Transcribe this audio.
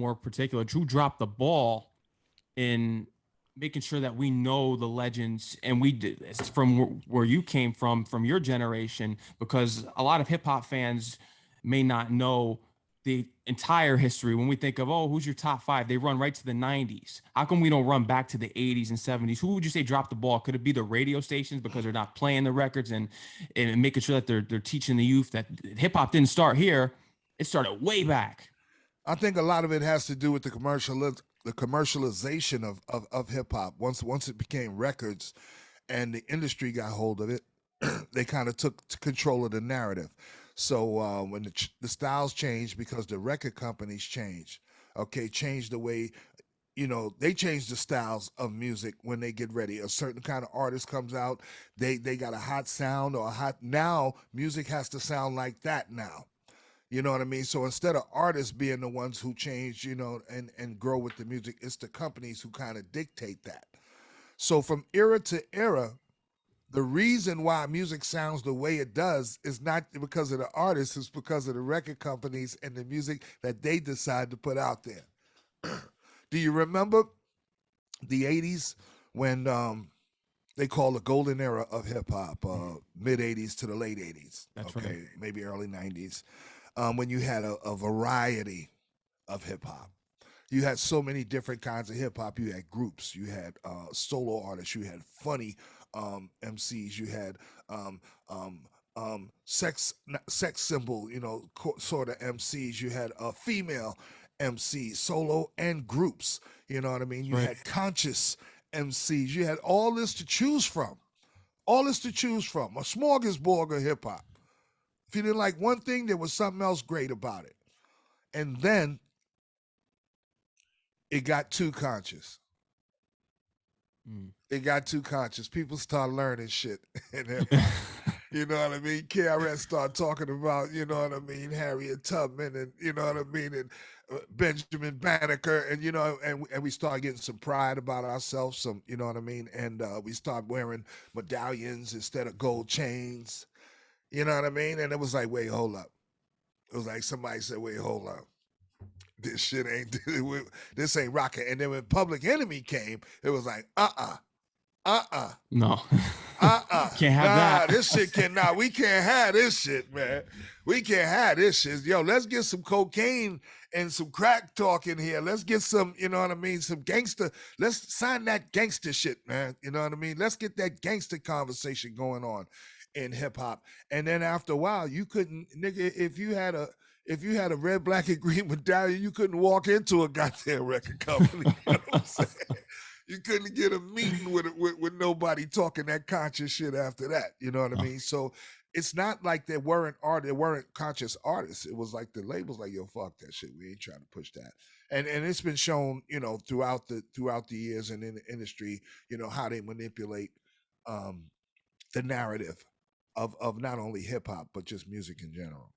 more particular, who dropped the ball in making sure that we know the legends and we did this from where you came from your generation, because a lot of hip hop fans may not know the entire history. When we think of, oh, who's your top five, they run right to the 90s. How come we don't run back to the 80s and 70s? Who would you say dropped the ball? Could it be the radio stations because they're not playing the records and making sure that they're teaching the youth that hip hop didn't start here, it started way back? I think a lot of it has to do with the commercialization of hip hop. Once it became records and the industry got hold of it, they kind of took control of the narrative. So when the styles changed because the record companies changed, okay, changed the way, they change the styles of music when they get ready. A certain kind of artist comes out, they got a hot sound or a hot, now music has to sound like that now. You know what I mean? So instead of artists being the ones who change, and grow with the music, it's the companies who kind of dictate that. So from era to era, the reason why music sounds the way it does is not because of the artists, it's because of the record companies and the music that they decide to put out there. Do you remember the 80s when they call the golden era of hip hop, mid 80s to the late 80s? That's right. Okay, maybe early 90s, when you had a variety of hip hop. You had so many different kinds of hip hop. You had groups, you had solo artists, you had funny MCs, you had sex symbol, sort of MCs. You had female MCs, solo and groups. You know what I mean? You Right. had conscious MCs. You had all this to choose from. All this to choose from. A smorgasbord of hip hop. If you didn't like one thing, there was something else great about it. And then it got too conscious. Mm. It got too conscious. People start learning shit in hip hop. You know what I mean? KRS started talking about, you know what I mean, Harriet Tubman, and you know what I mean, and Benjamin Banneker, and and we started getting some pride about ourselves, some, you know what I mean, and we started wearing medallions instead of gold chains. You know what I mean? And it was like, wait, hold up. It was like somebody said, wait, hold up. This shit ain't this ain't rocking. And then when Public Enemy came, it was like, uh-uh. No. Can't have Nah, that. this shit cannot. We can't have this shit, man. We can't have this shit. Yo, let's get some cocaine and some crack talk in here. Let's get some, you know what I mean, some gangster. Let's sign that gangster shit, man. You know what I mean? Let's get that gangster conversation going on in hip hop. And then after a while, you couldn't, nigga, if you had a red, black, and green medallion, you couldn't walk into a goddamn record company. You know what I'm saying? You couldn't get a meeting with nobody talking that conscious shit after that. You know what I mean? So it's not like there weren't conscious artists. It was like the labels like, yo, fuck that shit. We ain't trying to push that. And it's been shown, throughout the years and in the industry, how they manipulate um the narrative of not only hip hop but just music in general.